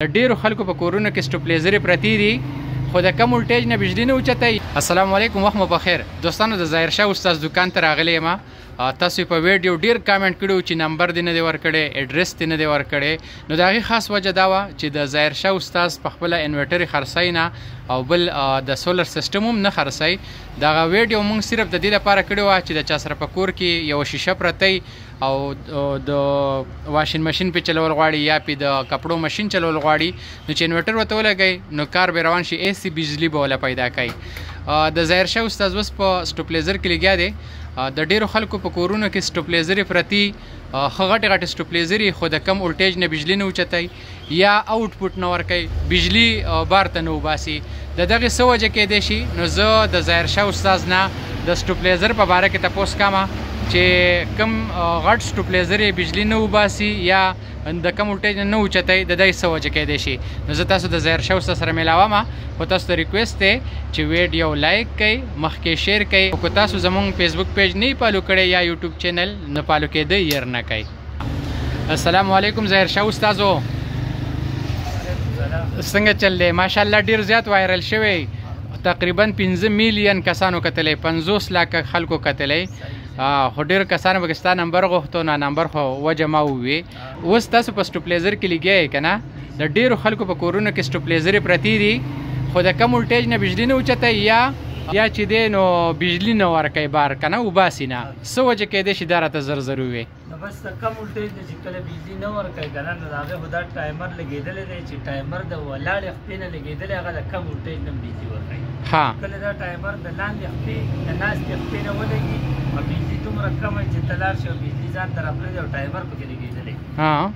د ډیرو خلکو په کورونو کې سټوپلیزرې پرتې دي خو د کم ولټیج نه بجلی نه اوچتوي. السلام علیکم، وخت مو بخیر دوستانو. د ظاهر شاه استاد دکان ته راغلی یم. تاسو په ویډیو ډیر کامنټ کړو چې نمبر دې نه دی ورکړی، اډرس دې نه دی ورکړی. نو د هغې خاص وجه دا وه چې د ظاهر شاه استاد په خپله انورټر خرڅوي نه او بل د سولر سیسټم هم نه خرڅوي. دغه ویډیو موږ صرف د دې لپاره کړې وه چې د چا سره په کور کې یوه شیشه پرتی او د واشین ماشین په چلول غواړي یا په د کپړو ماشین چلول غواړي، نو چې انورټر ورته ولګوي نو کار به روان شي، ایسي بجلی به ولا پیدا کوي. د ظاهر شاه استاد اوس په سټوپلیزر کې لګیا دی. د ډیرو خلکو په کورونو کې سټوپلیزرې پرتي، ښه غټې غټې سټوپلیزرې، خو د کم ولټیج نه بجلی نه اوچتوي یا آوټپوټ نه ورکوي، بجلی بار ته نه وباسي. د دغې څه وجه کیدی شي؟ نو زه د ظاهر شاه استاد نه د سټوپلیزر په باره کې تپوس کوم چې کم غټ سټوپلیزر بجلی نه وباسي یا د کم ولټیج نه اوچتوي، د دې څه وجه کیدی شي. نو زه تاسو د ظاهر شاه استاد سره میلاوم. خو تاسو ته ریکویسټ دی چې ویډیو لایک کړئ، مخکې شیر کړئ. او که تاسو زموږ فیسبوک پیج نه فالو کړئ یا یوټیوب چینل نه فالو کېدی ير نه کوئ. السلام علیکم ظاهر شاه استادو، څنګه چل دی؟ ماشاءالله ډیر زیات وایرل شوی، تقریبا 15 میلیون کسانو کتلی، 50 لاکه خلکو کتلی. خو ډېر کسانو پکې ستا نمبر غوښتو، نه نمبر خو وجه ما ووې. اوس تاسو په سټوپلیزر کې لګیا یې که نه؟ د ډېرو خلکو په کورونو کې سټوپلیزرې پرتې دي خو د کم ولټیج نه بجلی نه اوچتوي یا چې دی نو بجلی نه ورکوي، بار که نه وباسي نه. څه وجه کیدی شي دا راته زر زر ووې؟ نو بس د کم ولټیج نه چې کله بجلی نه ورکوي که نه، نو د هغې خو دا ټایمر لګېدلی دی چې ټایمر د ولاړې خپې نه لګېدلی، هغه د کم ولټیج نه بجلی ورکوي. کله دا ټایمر د لاندې خپې د ناستې خپې نه ولګي او بجلی دومره کمه چې ته لاړ شي او بجلی ځان ته راپرېږدي او ټایمر پکې لګېدلی،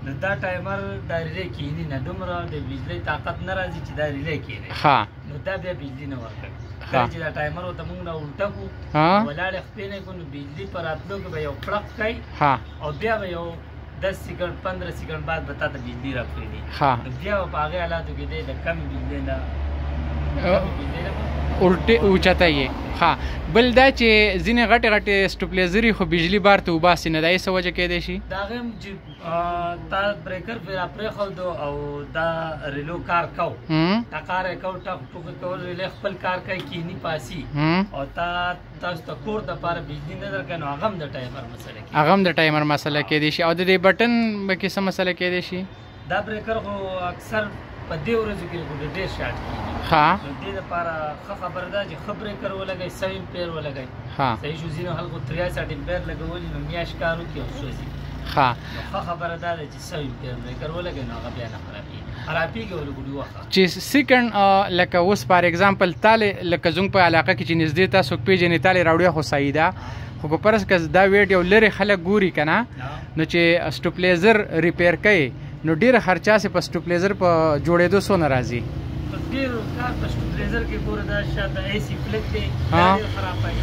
نو دا ټایمر دا ریلی کښېني نه، دومره د بجلی طاقت نه راځي چې دا ریلی کښېني، نو دا بیا بجلی نه ورکوي. کله چې دا ټایمر ورته موږ نه الټه کړو، ولاړې خپې نه کړو، نو بجلی په راتلو کې به یو پړق کوي او بیا به یو 10 سیکنډ 15 سیکنډ بعد به تا ته بجلی راپرېږدي، نو بیا به په هغې حالاتو کې دی د کمې بجلی نه اوچتوي. بل دا چې ځینې غټې غټې سټوپلیزرې خو بجلی بار ته وباسي نه، دا یې څه وجه کیدی شي؟ د هغې هم چې تا بریکر پرې راپرېښودو او دا ریلو کار کو، ټکار یې کو، ټک ټوکې کول، ریلی خپل کار کوي، کښېني پاسي او تاسو ته کور دپاره بجلی نه درکوي، نو هغه هم د ټایمر مسله کېږي. هغه هم د ټایمر مسله کیدی شي. او د دې بټن به کې څه مسله کیدی شي؟ دا بریکر خو اکثر په دې ورځو کې خو ډېر شارټ کېږي، نو دې دپاره ښه خبره ده چې ښه بریکر ولګوئ، 100 امپیر ولګوئ. صحیح شو. ځینو خلکو 63 امپیر لګولي نو میاشت کار وکړي او سوځي. نو ښه خبره دا ده چې 100 امپیر بریکر ولګوئ، نو هغه بیا نه خرابېږي او لږ وخت چې سیکنډ لکه اوس فار ایگزامپل تالې لکه زموږ په علاقه کې چې نږدې تاسو پېژنې تالې راوړې خو صحیح ده، خو که فرض که دا ویډیو لرې خلک ګوري که نه، نو چې سټوپلیزر ریپیر کوي نو ډېره خرچه سې په سټوپلیزر په جوړېدو څونه راځي؟ ډېر کار په سټوپلیزر کې ګوره دا شاته اے سی فلک دی، دا ډېر خرابوي،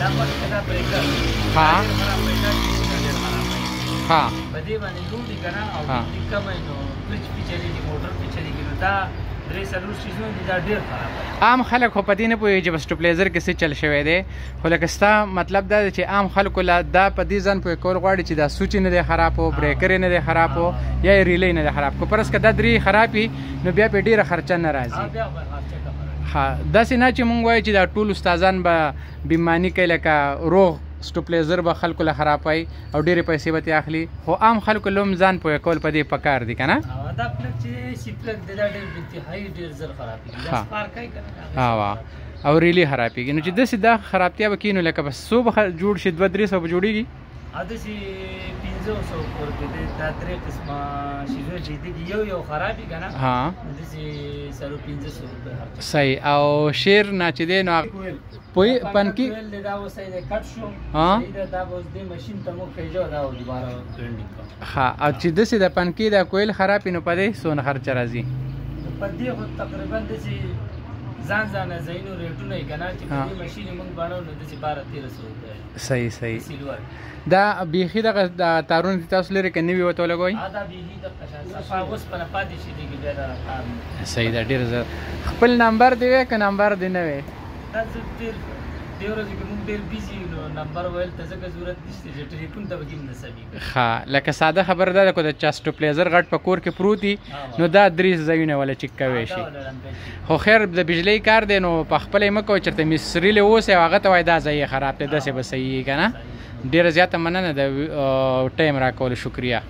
دا مخکې دا بریکر دا ډېر خرابوي، دا ډېر خرابوي. په دې باندې لوډي که نه او بجلي کمه نو فریج پې چلېږي، موټر پې چلېږي، نو دا 3-4 سیزونه دي، دا ډېر خرابوي. عام خلک خو په دې نه پوهېږي چې په سټوپلیزر کې څه چل شوی دی، خو لکه ستا مطلب دا دی چې عام خلکو لا دا په دې ځان پوهې کول غواړي چې دا سوچ نه دی خراب و، بریکر یې نه دی خراب و یا یې ریلی نه دی خراب. که فرض که دا درې خراب وي نو بیا پې ډېره خرچه نه راځي. داسې نه چې مونږ وایو چې دا ټول استادان به بیماني کوي، لکه روغ سټوپلیزر به خلکو له خرابوي او ډېرې پیسې به ترې اخلي، خو عام خلکو له هم ځان پوهې کول په دې پکار دي که نه؟ دا پلک چې سی پلک دی دا ډېر انتهایي ډېر زر خرابېږي، دا سپار کوي که نه او ریلي خرابېږي. نو چې داسې دا خرابتیا به کېږي نو لکه بس څو به جوړ شي، 200-300 به جوړېږي؟ داسې 1500 پورې کې دی، دا 3 قسمه شیزونه چې دي یو خرابي که نه، داسې 1500 روپۍ. صحیح. او شیر نه چې دی نو پنکي دا اوس یې کټ شو، صحیح ده، دا به اوس دې ماشین ته موږ خېږو، دا دوباره ګرینډینګ کړو. او چې داسې د پنکي دا کویل خراب وي نو په دې څونه خرچه راځي؟ په دې خو تقریبا داسې ځان ځانه ځایونو ریټونه یې که نه چې په دې ماشین یې موږ بڼو نو داسې 12-1300 روپۍ. صحیح. دا بیخي دغه تارونه دي تاسو لرې که نوي ورته ولګوئ؟ دا بیخي دغه شان صفا اوسپنه پاتې شي دي کې بیا دا کار صحیح ده. ډېر زر. خپل نمبر دې وی که نمبر دې نه وی؟ دا زه ډېر دې ورځې کې موږ ډېر بیزي نو نمبر ویل ته ځکه ضرورت نشته چې ټلیفون ته به کې نصبي ښه لکه ساده خبره ده که د چا سټپلیزر غټ په کور کې پروت وي نو دا 3 ځایونه ولا چک کوی شي خو خیر د بجلی کار دی نو په خپله یې مه کوئ چېرته مصري لی اوسئ او هغه ته وایي دا ځای یې خراب دی داسې به صحیح وي که نه ډېره زیاته مننه د ټایم راکولو شکریه